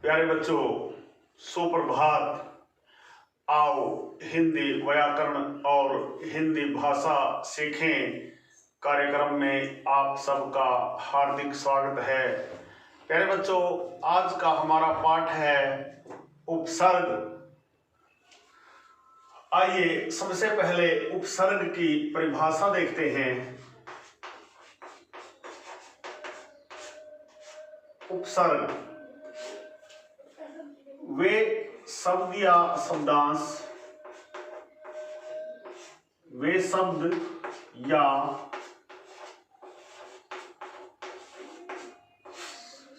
प्यारे बच्चों, सुप्रभात। आओ हिंदी व्याकरण और हिंदी भाषा सीखें कार्यक्रम में आप सबका हार्दिक स्वागत है। प्यारे बच्चों, आज का हमारा पाठ है उपसर्ग। आइए सबसे पहले उपसर्ग की परिभाषा देखते हैं। उपसर्ग वे शब्द या शब्दांश, वे शब्द या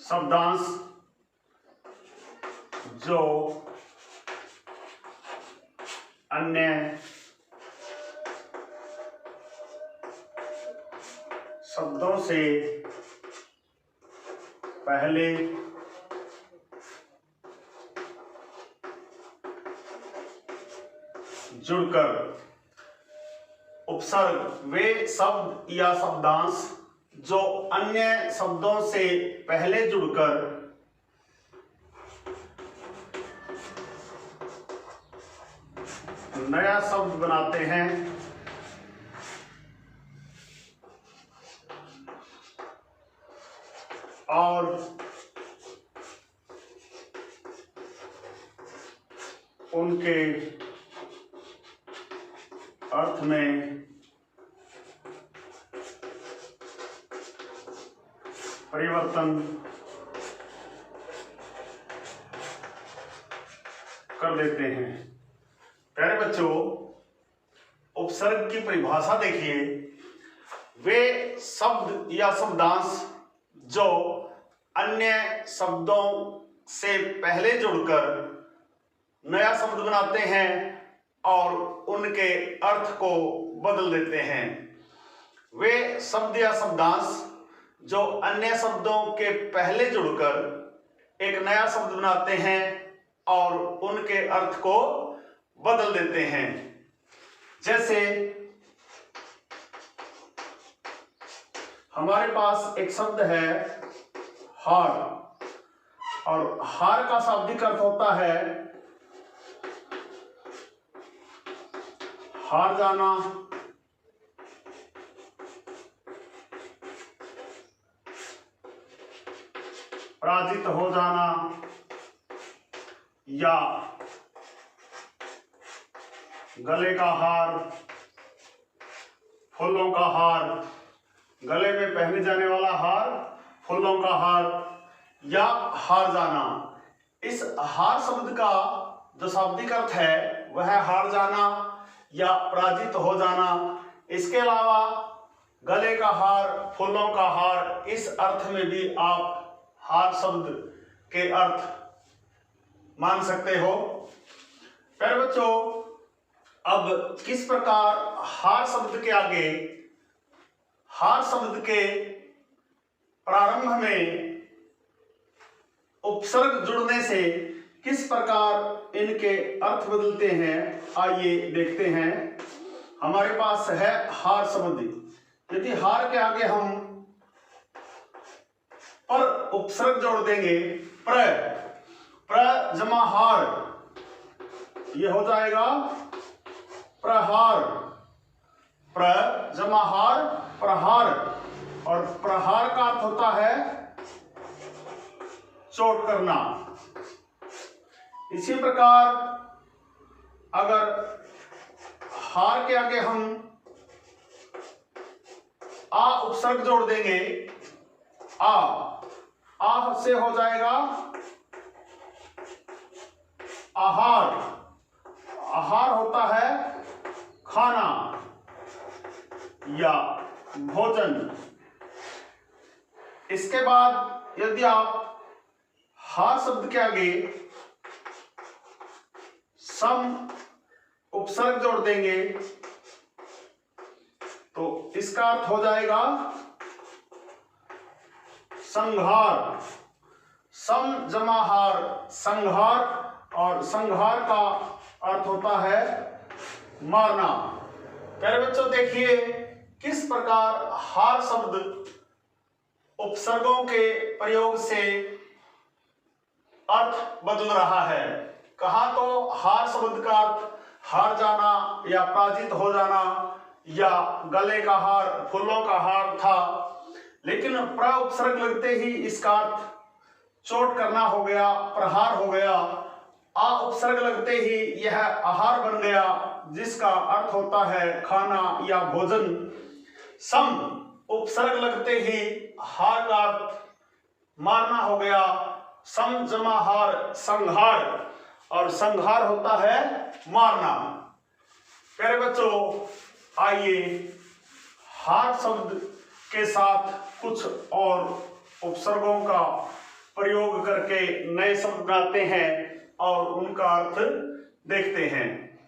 शब्दांश जो अन्य शब्दों से पहले जुड़कर। उपसर्ग वे शब्द या शब्दांश जो अन्य शब्दों से पहले जुड़कर नया शब्द बनाते हैं और उनके अर्थ में परिवर्तन कर देते हैं। प्यारे बच्चों, उपसर्ग की परिभाषा देखिए। वे शब्द या शब्दांश जो अन्य शब्दों से पहले जुड़कर नया शब्द बनाते हैं और उनके अर्थ को बदल देते हैं। वे शब्द या शब्दांश जो अन्य शब्दों के पहले जुड़कर एक नया शब्द बनाते हैं और उनके अर्थ को बदल देते हैं। जैसे हमारे पास एक शब्द है हार, और हार का शाब्दिक अर्थ होता है हार जाना, पराजित हो जाना, या गले का हार, फूलों का हार, गले में पहने जाने वाला हार, फूलों का हार, या हार जाना। इस हार शब्द का जो शाब्दिक अर्थ है वह है हार जाना या पराजित हो जाना। इसके अलावा गले का हार, फूलों का हार, इस अर्थ में भी आप हार शब्द के अर्थ मान सकते हो। प्यारे बच्चों, अब किस प्रकार हार शब्द के आगे, हार शब्द के प्रारंभ में उपसर्ग जुड़ने से किस प्रकार इनके अर्थ बदलते हैं, आइए देखते हैं। हमारे पास है हार शब्द। यदि हार के आगे हम पर उपसर्ग जोड़ देंगे, प्र जमा हार, ये हो जाएगा प्रहार। प्र जमा हार, प्रहार, और प्रहार का अर्थ होता है चोट करना। इसी प्रकार अगर हार के आगे हम आ उपसर्ग जोड़ देंगे, आ से हो जाएगा आहार। आहार होता है खाना या भोजन। इसके बाद यदि आप हार शब्द के आगे सम उपसर्ग जोड़ देंगे तो इसका अर्थ हो जाएगा संहार। सम जमा हार, संहार, और संहार का अर्थ होता है मारना। प्यारे बच्चों, देखिए किस प्रकार हार शब्द उपसर्गों के प्रयोग से अर्थ बदल रहा है। कहाँ तो हार शब्द का अर्थ हार जाना या पराजित हो जाना या गले का हार, फूलों का हार था, लेकिन प्र उपसर्ग लगते ही इसका अर्थ चोट करना हो गया, प्रहार हो गया। आ उपसर्ग लगते ही यह आहार बन गया, जिसका अर्थ होता है खाना या भोजन। सम उपसर्ग लगते ही हार का अर्थ मारना हो गया। सम जमा हार संहार, और संहार होता है मारना। प्यारे बच्चों, आइए हार शब्द के साथ कुछ और उपसर्गों का प्रयोग करके नए शब्द बनाते हैं और उनका अर्थ देखते हैं।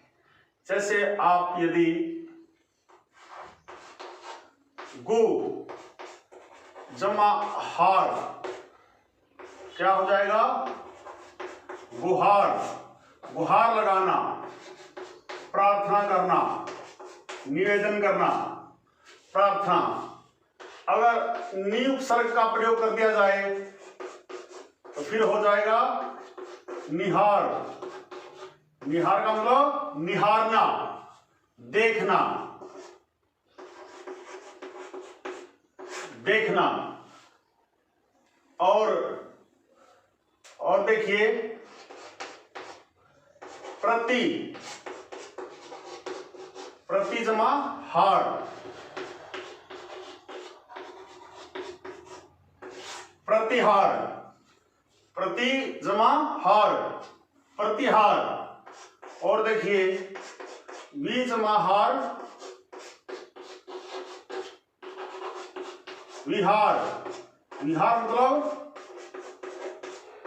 जैसे आप यदि गु जमा हार, क्या हो जाएगा? गुहार, गुहार लगाना, प्रार्थना करना, निवेदन करना, प्रार्थना। अगर नी उपसर्ग का प्रयोग कर दिया जाए तो फिर हो जाएगा निहार। निहार का मतलब निहारना, देखना, देखना। और देखिए प्रति, प्रति जमा हार, प्रतिहार, प्रति जमा हार, प्रतिहार। और देखिए वी जमा हार, विहार। विहार मतलब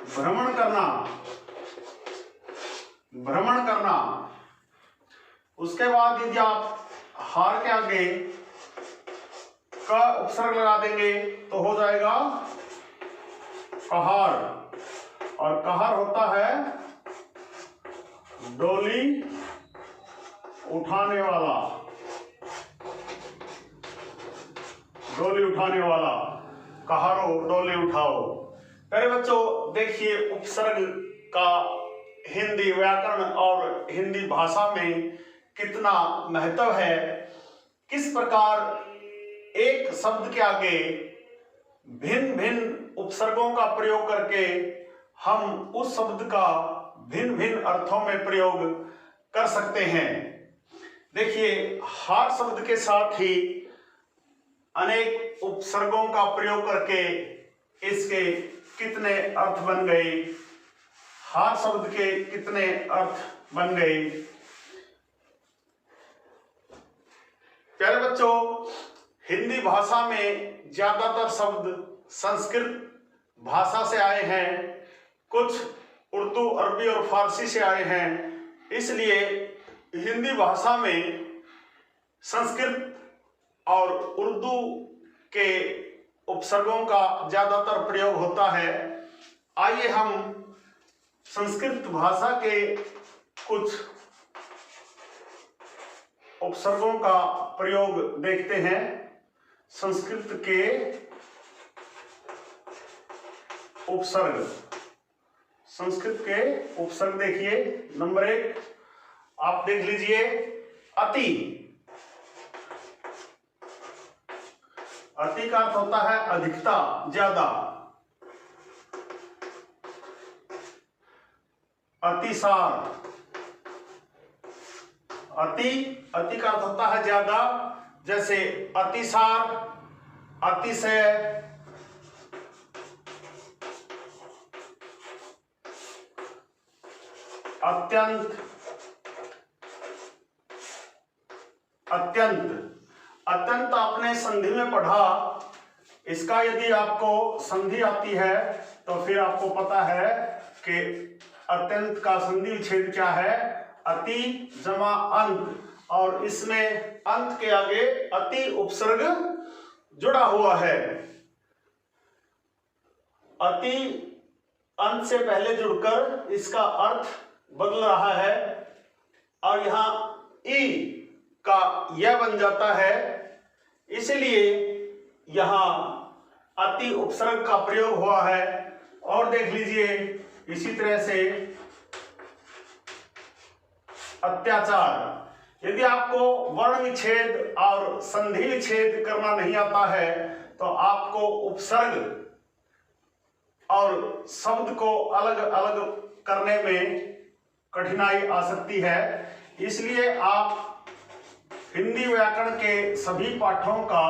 भ्रमण करना, भ्रमण करना। उसके बाद यदि आप हार के आगे का उपसर्ग लगा देंगे तो हो जाएगा कहार, और कहार होता है डोली उठाने वाला, डोली उठाने वाला। कहारो, डोली उठाओ। प्यारे बच्चों, देखिए उपसर्ग का हिंदी व्याकरण और हिंदी भाषा में कितना महत्व है। किस प्रकार एक शब्द के आगे भिन्न भिन्न उपसर्गों का प्रयोग करके हम उस शब्द का भिन्न भिन्न अर्थों में प्रयोग कर सकते हैं। देखिए हार शब्द के साथ ही अनेक उपसर्गों का प्रयोग करके इसके कितने अर्थ बन गए, हार शब्द के कितने अर्थ बन गए। प्यारे बच्चों, हिंदी भाषा में ज्यादातर शब्द संस्कृत भाषा से आए हैं, कुछ उर्दू, अरबी और फारसी से आए हैं। इसलिए हिंदी भाषा में संस्कृत और उर्दू के उपसर्गों का ज्यादातर प्रयोग होता है। आइए हम संस्कृत भाषा के कुछ उपसर्गों का प्रयोग देखते हैं। संस्कृत के उपसर्ग, संस्कृत के उपसर्ग देखिए। नंबर 1 आप देख लीजिए, अति। अति का अर्थ होता है अधिकता, ज्यादा। अतिसार, अति, अति का अर्थ होता है ज्यादा। जैसे अतिसार, अतिशय, अत्यंत, अत्यंत। अत्यंत आपने संधि में पढ़ा, इसका यदि आपको संधि आती है तो फिर आपको पता है कि अत्यंत का संधि विच्छेद क्या है, अति जमा अंत, और इसमें अंत के आगे अति उपसर्ग जुड़ा हुआ है। अति अंत से पहले जुड़कर इसका अर्थ बदल रहा है, और यहां ई का यह बन जाता है, इसलिए यहां अति उपसर्ग का प्रयोग हुआ है। और देख लीजिए इसी तरह से अत्याचार। यदि आपको वर्ण विच्छेद और संधि विच्छेद करना नहीं आता है तो आपको उपसर्ग और शब्द को अलग अलग करने में कठिनाई आ सकती है। इसलिए आप हिंदी व्याकरण के सभी पाठों का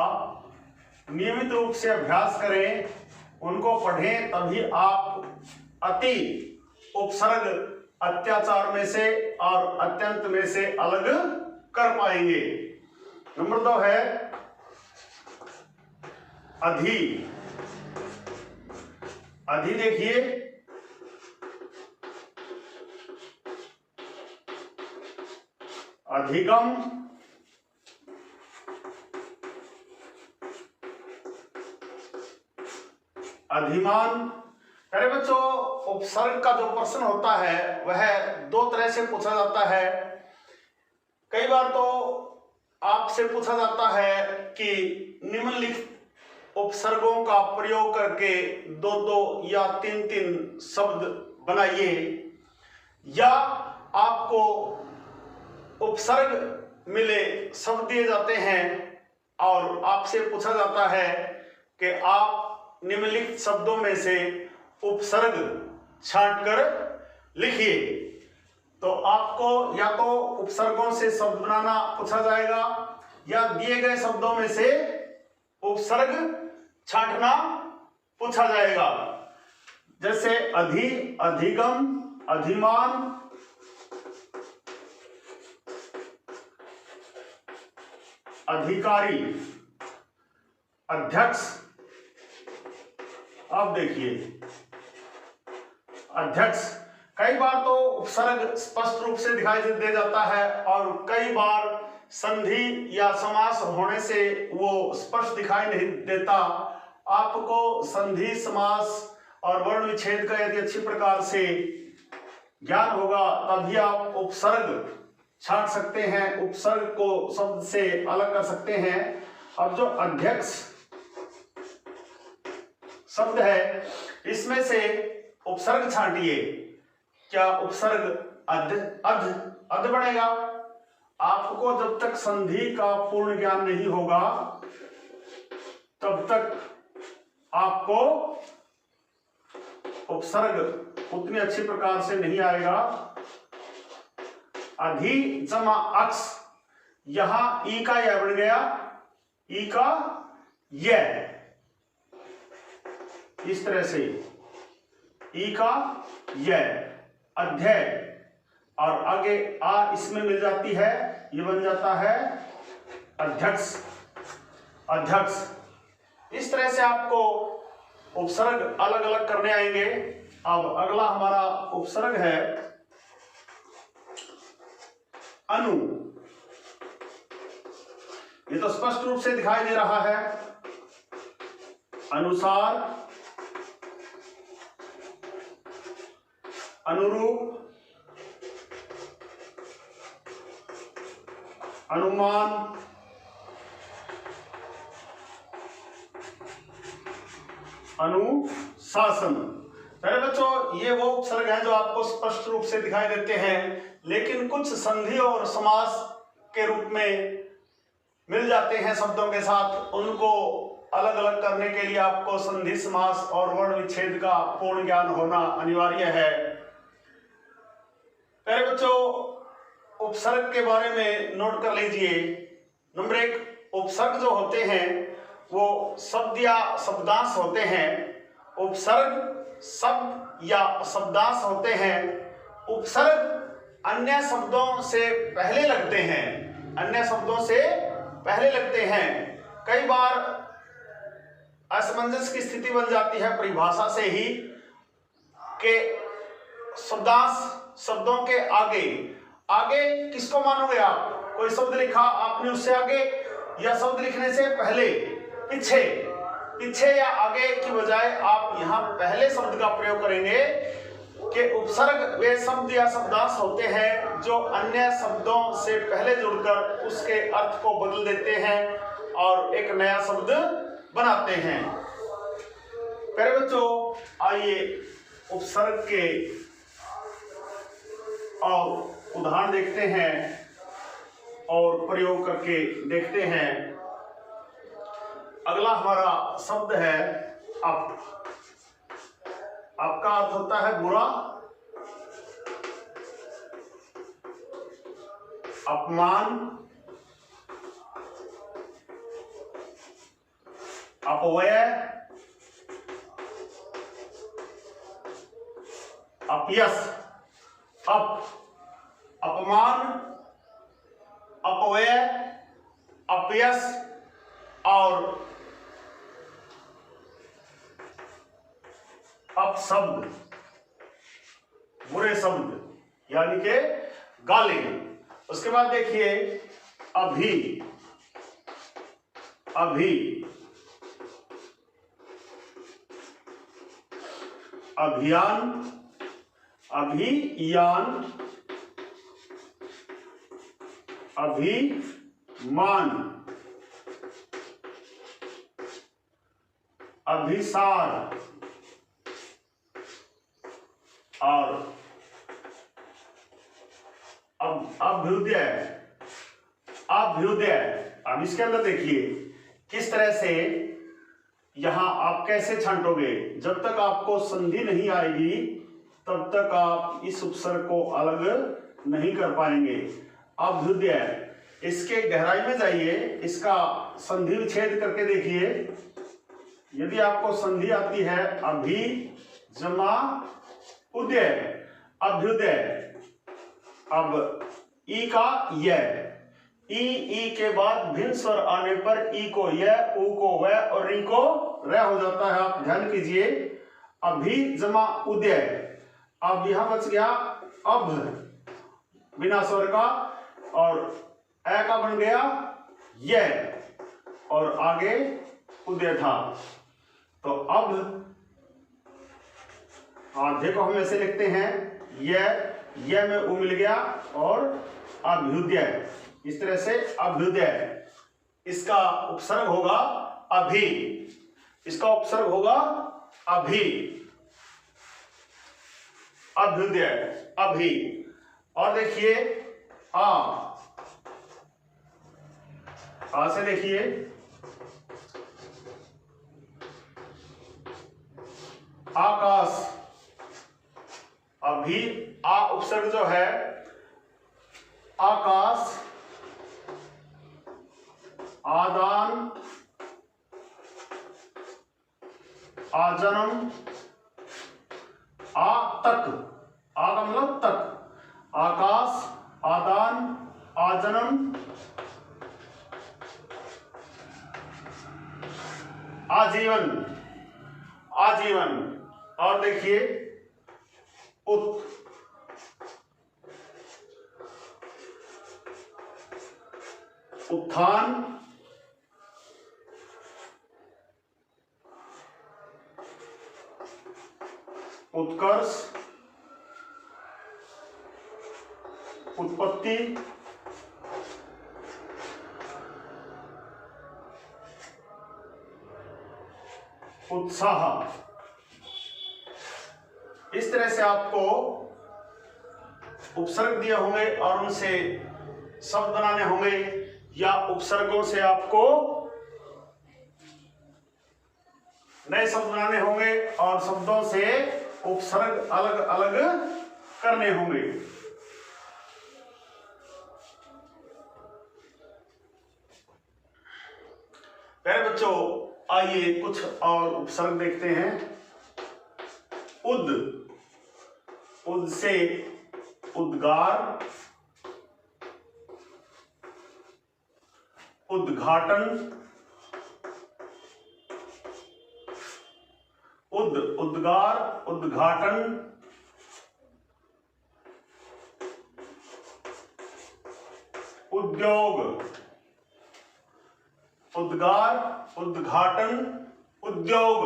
नियमित रूप से अभ्यास करें, उनको पढ़ें, तभी आप अति, उपसर्ग, अत्याचार में से और अत्यंत में से अलग कर पाएंगे। नंबर 2 है अधि। अधि देखिए, अधिगम, अधिमान। प्यारे बच्चों, उपसर्ग का जो प्रश्न होता है वह 2 तरह से पूछा जाता है। कई बार तो आपसे पूछा जाता है कि निम्नलिखित उपसर्गों का प्रयोग करके 2-2 या 3-3 शब्द बनाइए, या आपको उपसर्ग मिले शब्द दिए जाते हैं और आपसे पूछा जाता है कि आप निम्नलिखित शब्दों में से उपसर्ग छांटकर लिखिए। तो आपको या तो उपसर्गों से शब्द बनाना पूछा जाएगा या दिए गए शब्दों में से उपसर्ग छांटना पूछा जाएगा। जैसे अधि, अधिगम, अधिमान, अधिकारी, अध्यक्ष। अब देखिए, अध्यक्ष, कई बार तो उपसर्ग स्पष्ट रूप से दिखाई दे जाता है और कई बार संधि या समास होने से वो स्पष्ट दिखाई नहीं देता। आपको संधि, समास और वर्ण विच्छेद का यदि अच्छी प्रकार से ज्ञान होगा तभी आप उपसर्ग छांट सकते हैं, उपसर्ग को शब्द से अलग कर सकते हैं। अब जो अध्यक्ष शब्द है इसमें से उपसर्ग छांटिए। क्या उपसर्ग अध बनेगा? आपको जब तक संधि का पूर्ण ज्ञान नहीं होगा तब तक आपको उपसर्ग उतनी अच्छी प्रकार से नहीं आएगा। अधि जमा अक्ष, यहां ई का यह बन गया, ई का यह, इस तरह से ई का यह, अध्यय, और आगे आ इसमें मिल जाती है, ये बन जाता है अध्यक्ष, अध्यक्ष। इस तरह से आपको उपसर्ग अलग अलग करने आएंगे। अब अगला हमारा उपसर्ग है अनु। ये तो स्पष्ट रूप से दिखाई दे रहा है, अनुसार, अनुरूप, अनुमान, अनुशासन। पहले बच्चों, ये वो उपसर्ग हैं जो आपको स्पष्ट रूप से दिखाई देते हैं, लेकिन कुछ संधि और समास के रूप में मिल जाते हैं शब्दों के साथ। उनको अलग अलग करने के लिए आपको संधि, समास और वर्ण विच्छेद का पूर्ण ज्ञान होना अनिवार्य है। पहले बच्चों, उपसर्ग के बारे में नोट कर लीजिए। नंबर 1, उपसर्ग जो होते हैं वो शब्द या शब्दांश होते हैं। उपसर्ग शब्द या शब्दांश होते हैं। उपसर्ग अन्य शब्दों से पहले लगते हैं, अन्य शब्दों से पहले लगते हैं। कई बार असमंजस की स्थिति बन जाती है परिभाषा से ही कि शब्दांश शब्दों के आगे, आगे किसको मानोगे आप? कोई शब्द लिखा आपने, उससे आगे, या शब्द लिखने से पहले, पीछे, पीछे या आगे की बजाय आप यहाँ पहले शब्द का प्रयोग करेंगे। कि उपसर्ग वे शब्द या शब्दांश होते हैं जो अन्य शब्दों से पहले जुड़कर उसके अर्थ को बदल देते हैं और एक नया शब्द बनाते हैं। प्यारे बच्चों, आइए उपसर्ग के और उदाहरण देखते हैं और प्रयोग करके देखते हैं। अगला हमारा शब्द है अप। अप का अर्थ होता है बुरा, अपमान, अपव्यय, अपयश। अप, अपमान, अपव्यय, अपयश और अपशब्द, बुरे शब्द यानी के गाली। उसके बाद देखिए अभी, अभी, अभियान, अभियान, अभिमान, अभिसार और अभ्युदय। अभ्युदय। अब इसके अंदर देखिए किस तरह से यहां आप कैसे छांटोगे। जब तक आपको संधि नहीं आएगी तब तक आप इस उपसर्ग को अलग नहीं कर पाएंगे। अभ्युदय, इसके गहराई में जाइए, इसका संधि विच्छेद करके देखिए। यदि आपको संधि आती है अभी जमा उदय, अभ्युदय। अब ई का य, ई के बाद भिन्न स्वर आने पर ई को य, उ को व और री को र हो जाता है। आप ध्यान कीजिए, अभी जमा उदय। अब यहां बच गया अब बिना स्वर का और ए का बन गया य और आगे उदय था। तो अब देखो हम ऐसे लिखते हैं, यह में उ मिल गया और अभ्युदय। इस तरह से अभ्युदय, इसका उपसर्ग होगा अभी, इसका उपसर्ग होगा अभी, अभ्युदय, अभी। और देखिए आ से देखिए आकाश। अभी आ उपसर्ग जो है आकाश, आदान, आजन्म, आ तक, आ का मतलब तक, आकाश, आदान, आजन्म, आजीवन, आजीवन। और देखिए उत्थान, उत्कर्ष, उत्पत्ति, उत्साह। इस तरह से आपको उपसर्ग दिए होंगे और उनसे शब्द बनाने होंगे, या उपसर्गों से आपको नए शब्द बनाने होंगे और शब्दों से उपसर्ग अलग अलग करने होंगे। प्यारे बच्चों, आइए कुछ और उपसर्ग देखते हैं। उद, उद से उद्गार, उद्घाटन, उद्गार, उद्घाटन, उद्योग, उद्गार, उद्घाटन, उद्योग,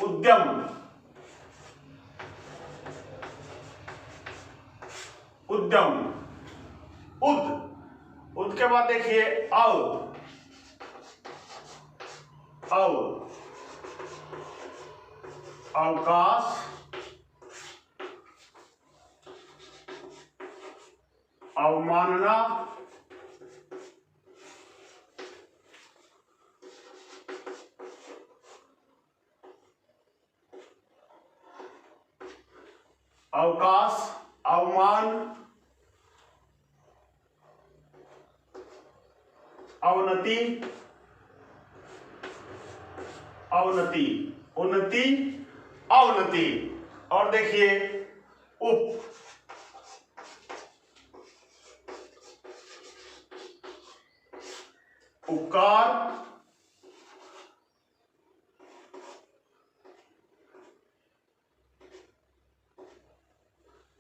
उद्यम, उद्यम, उद के बाद देखिए अव, अवकाश, अवमानना, अवकाश, अवमान, अवनति, अवनति, उन्नति, अवनति। और देखिए उप, उपकार,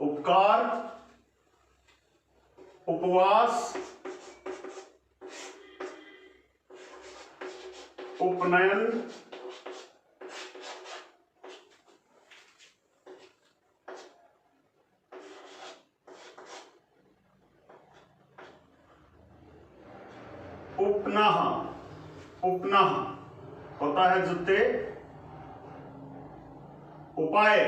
उपकार, उपवास, उपनयन, उपनाह, उपनाह होता है जुत्ते, उपाय,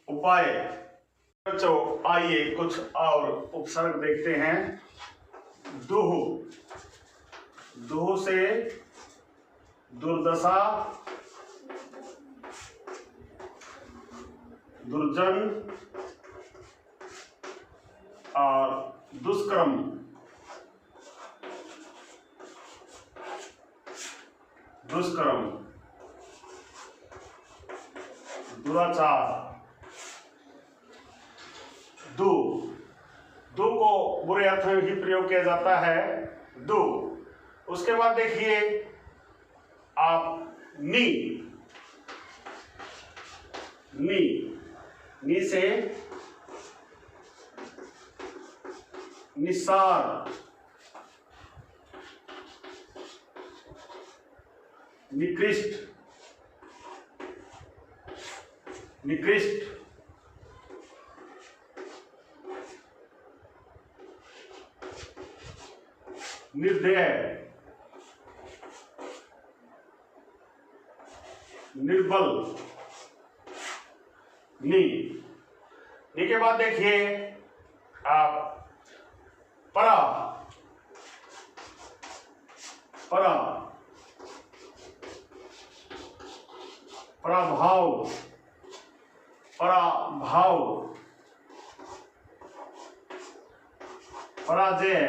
उपाय। बच्चों आइए कुछ और उपसर्ग देखते हैं। दुह, दुह से दुर्दशा, दुर्जन और दुष्कर्म, दुष्कर्म, दुराचार। दु, दु को बुरे अर्थ में भी प्रयोग किया जाता है, दु। उसके बाद देखिए आप नी, नी, नी से निसार, निकृष्ट, निकृष्ट, निर्दय, निर्बल। नी, नी के बाद देखिए आप परा, परा, पराभाव, पराभाव, पराजय,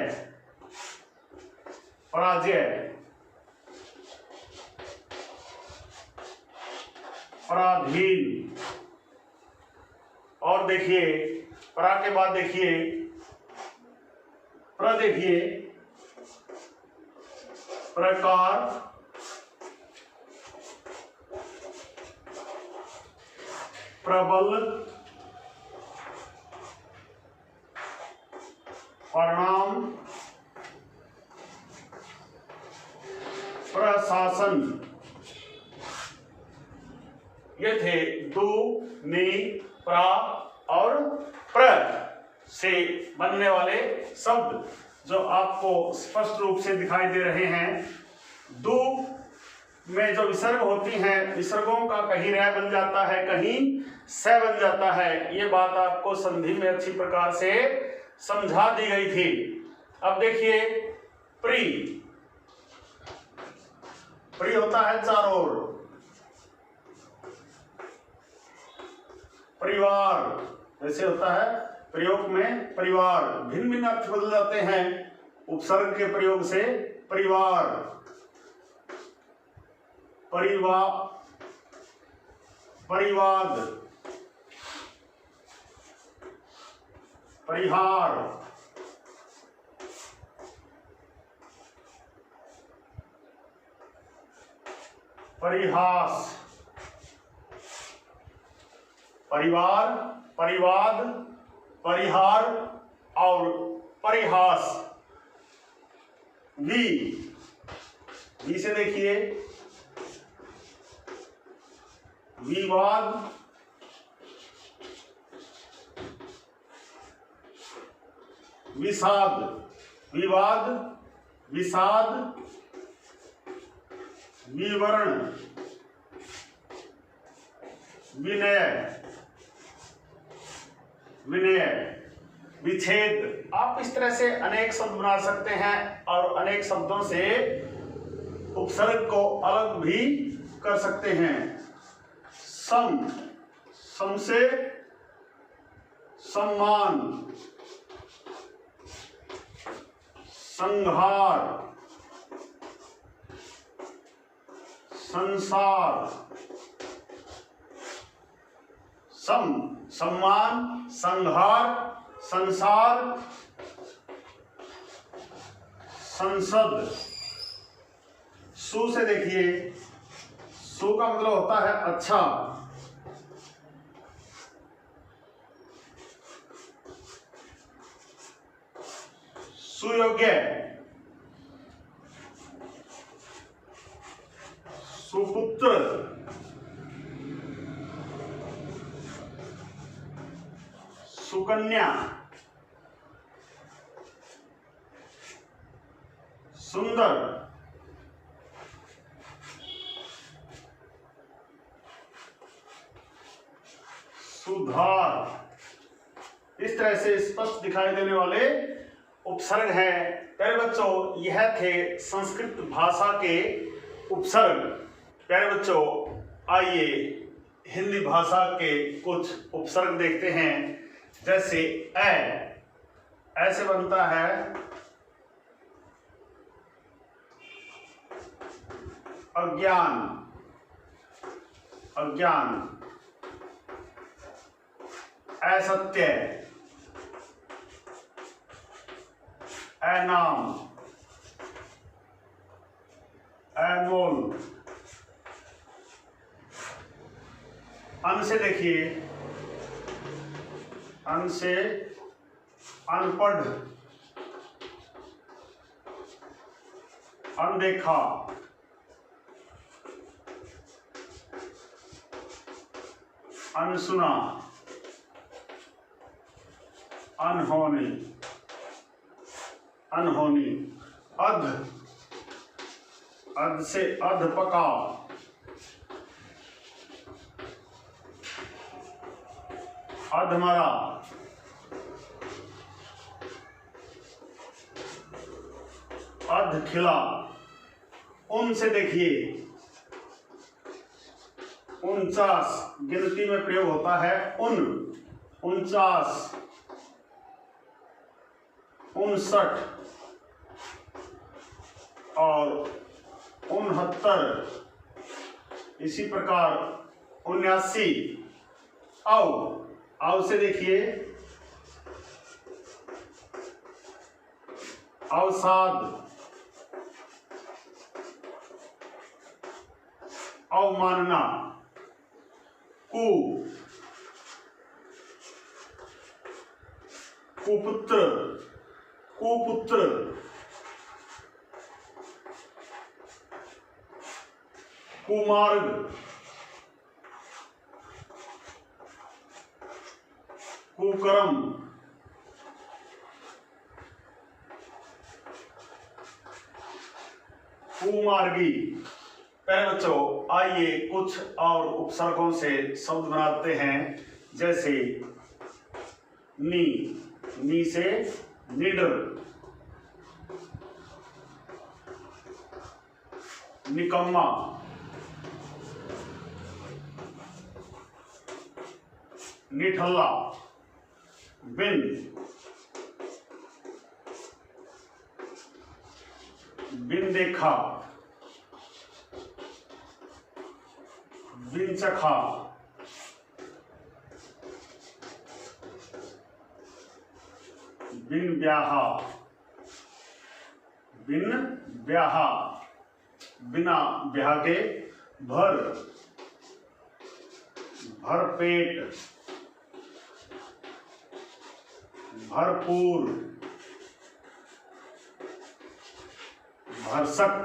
पराजय, पराधीन। और देखिए परा के बाद देखिए प्र, देखिए प्रकार, प्रबल, परिणाम, प्रशासन। ये थे दु, नी, प्रा और प्र से बनने वाले शब्द जो आपको स्पष्ट रूप से दिखाई दे रहे हैं। दु में जो विसर्ग होती हैं, विसर्गों का कहीं रह बन जाता है, कहीं स बन जाता है। ये बात आपको संधि में अच्छी प्रकार से समझा दी गई थी। अब देखिए प्री, प्री होता है चारों ओर, परिवार जैसे होता है प्रयोग में परिवार, भिन्न भिन्न अर्थ बदल जाते हैं उपसर्ग के प्रयोग से। परिवार, परिवार, परिवाद, परिहार, परिहास, परिवार, परिवाद, परिहार और परिहास। वी, वी से देखिए विवाद, विषाद, विवाद, विषाद, विवरण, विनय, विनय, विच्छेद। आप इस तरह से अनेक शब्द बना सकते हैं और अनेक शब्दों से उपसर्ग को अलग भी कर सकते हैं। सम, सम से सम्मान, संहार, संसार। सम, सम्मान, संहार, संसार, संसद। सु से देखिए, सु का मतलब होता है अच्छा। सुयोग्य, सुपुत्र, सुकन्या, सुंदर, सुधार। इस तरह से स्पष्ट दिखाई देने वाले उपसर्ग हैं। प्यारे बच्चों, यह थे संस्कृत भाषा के उपसर्ग। प्यारे बच्चों, आइए हिंदी भाषा के कुछ उपसर्ग देखते हैं। जैसे ऐसे बनता है अज्ञान, अज्ञान। असत्य, अनाम, अनमोल। अन से देखिए, अन से अनपढ़, अनदेखा, अनसुना, अनहोनी, अनहोनी। अध, अध से अधपका, अधमरा, अधखिला। उन से देखिए, 49 गिनती में प्रयोग होता है उन, 49, 59 और 69। इसी प्रकार 79। औ से देखिए, अवसाद, अवमानना। कु, कुपुत्र, कुपुत्र। कुमार्ग, कुकर्म। कुमार्गी। पहले बच्चों, आइए कुछ और उपसर्गों से शब्द बनाते हैं। जैसे नी, नी से निडर, निकम्मा, निठल्ला, बिन, बिन देखा, बिन चखा, बिन ब्याहा, बिन ब्याहा, बिना ब्याह के। भर, भरपेट, भरपूर, भरसक,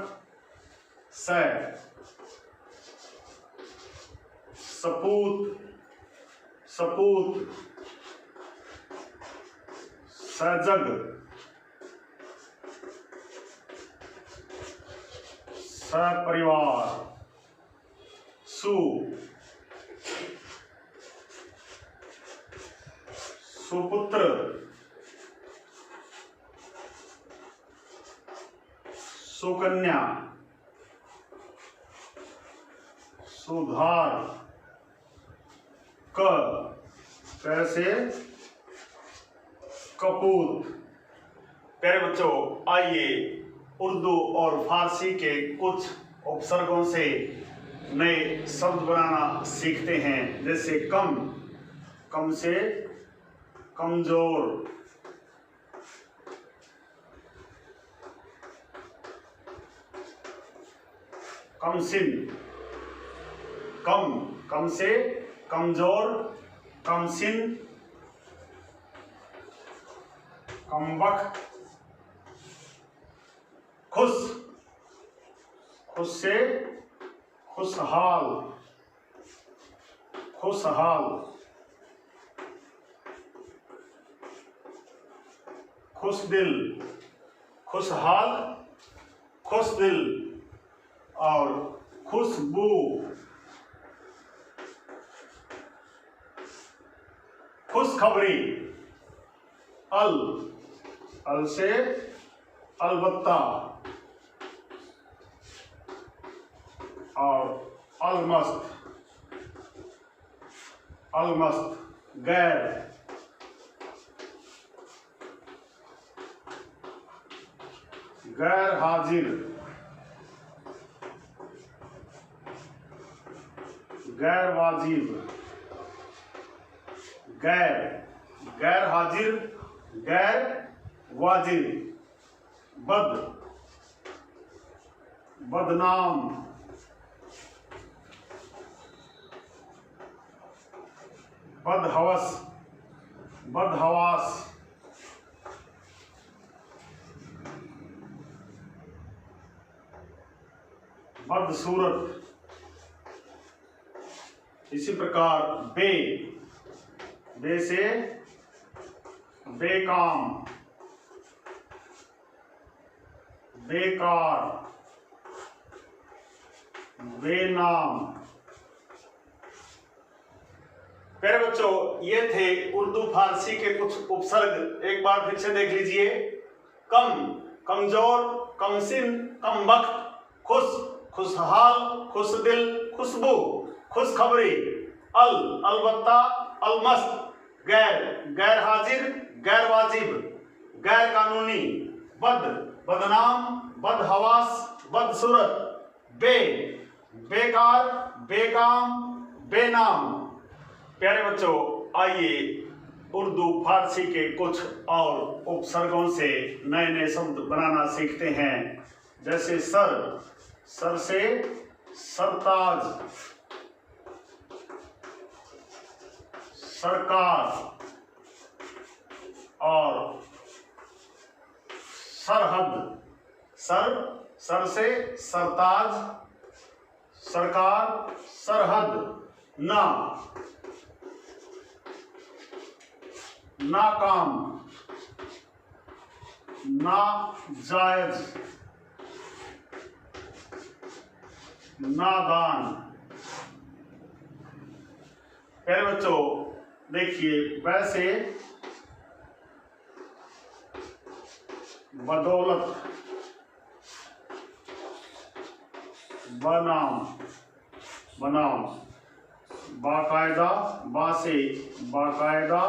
सपूत, सपूत, सजग, सपरिवार, सु सुपुत्र, सुकन्या, सुधार, कैसे कपूत। प्यारे बच्चों, आइए उर्दू और फारसी के कुछ उपसर्गों से नए शब्द बनाना सीखते हैं। जैसे कम, कम से कमजोर, कमसिन, कम, कम से कमजोर, कमसिन, कमबख्त, खुश, खुश से खुशहाल, खुशहाल, खुशदिल, खुशहाल, खुशदिल और खुशबू, खुशखबरी, अल से अलबत्ता और अलमस्त, अलमस्त, गैर, गैर हाजिर, गैर वाजिब, गैर, गैर हाजिर, गैर वाजिब, बद, बदनाम, बदहवस, बदहवास, बदसूरत। इसी प्रकार बे, बे से बेकाम, बेकार, बेनाम। प्यारे बच्चों, ये थे उर्दू फारसी के कुछ उपसर्ग। एक बार फिर से देख लीजिए। कम, कमजोर, कमसिन, कमबख्त, खुश, खुशहाल, खुशदिल, खुशबू, खुशखबरी, अलबत्ता, अलमस्त, गैर, गैर हाजिर, गैर वाजिब, गैर कानूनी, बद, बदनाम, बदहवास, बदसूरत, बे, बेकार, बेकाम, बेनाम। प्यारे बच्चों, आइए उर्दू फारसी के कुछ और उपसर्गों से नए नए शब्द बनाना सीखते हैं। जैसे सर, सर से सरताज, सरकार और सरहद। सर, सर से सरताज, सरकार, सरहद। ना, नाकाम, नाजायज, नादान। प्यारे बच्चों, देखिए, वैसे बदौलत, बनाम, बनाम, बाकायदा, बासे बाकायदा,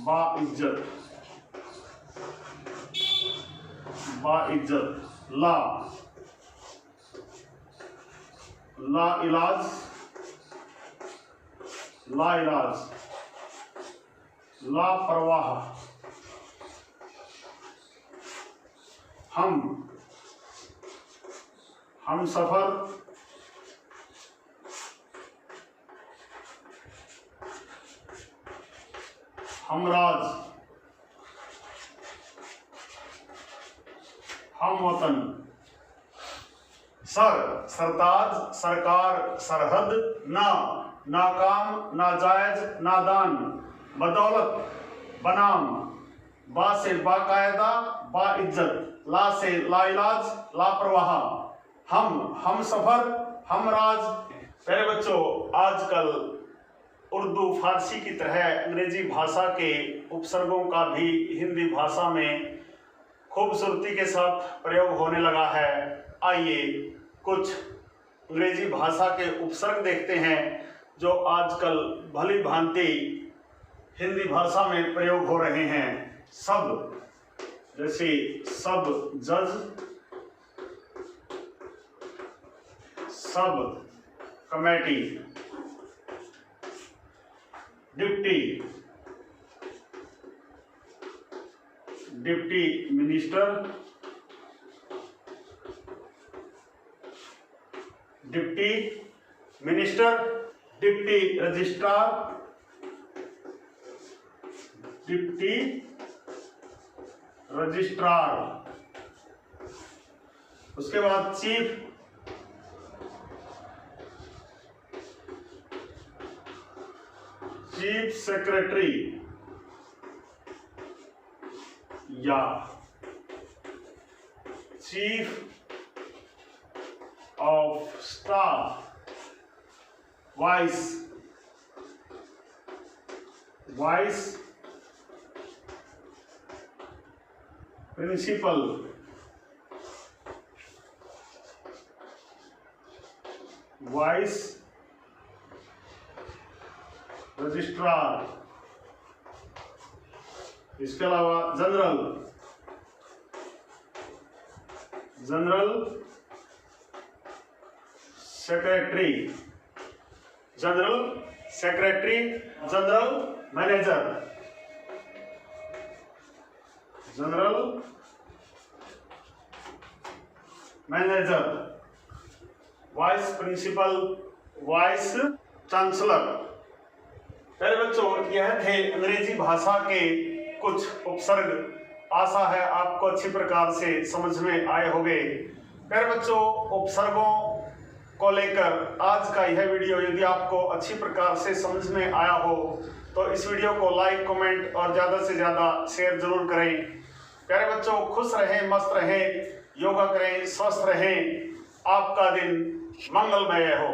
बाइज्जत, बाइज्जत। ला, ला इलाज, ला इलाज, लापरवाह। हम सफर, हमराज, हम वतन। सर, सरताज, सरकार, सरहद। ना, नाकाम, नाजायज, नादान। बदौलत, बनाम, बा से बाकायदा, बाइज्जत, ला से लाइलाज, लापरवाह, हम सफर, हम राज। प्यारे बच्चों, आजकल उर्दू फारसी की तरह अंग्रेजी भाषा के उपसर्गों का भी हिंदी भाषा में खूबसूरती के साथ प्रयोग होने लगा है। आइए कुछ अंग्रेजी भाषा के उपसर्ग देखते हैं जो आजकल भली भांति हिंदी भाषा में प्रयोग हो रहे हैं। सब, जैसे सब जज, sub committee, deputy, deputy minister, deputy minister, deputy registrar, deputy registrar. उसके बाद चीफ, चीफ सेक्रेटरी या chief of staff, vice principal, vice registrar. इसके अलावा general, general secretary, general secretary, general manager, general manager, vice principal, vice chancellor. प्यारे बच्चों, यह थे अंग्रेजी भाषा के कुछ उपसर्ग। आशा है आपको अच्छी प्रकार से समझ में आए होंगे। प्यारे बच्चों, उपसर्गों को लेकर आज का यह वीडियो यदि आपको अच्छी प्रकार से समझ में आया हो तो इस वीडियो को लाइक, कमेंट और ज़्यादा से ज़्यादा शेयर जरूर करें। प्यारे बच्चों, खुश रहें, मस्त रहें, योगा करें, स्वस्थ रहें। आपका दिन मंगलमय हो।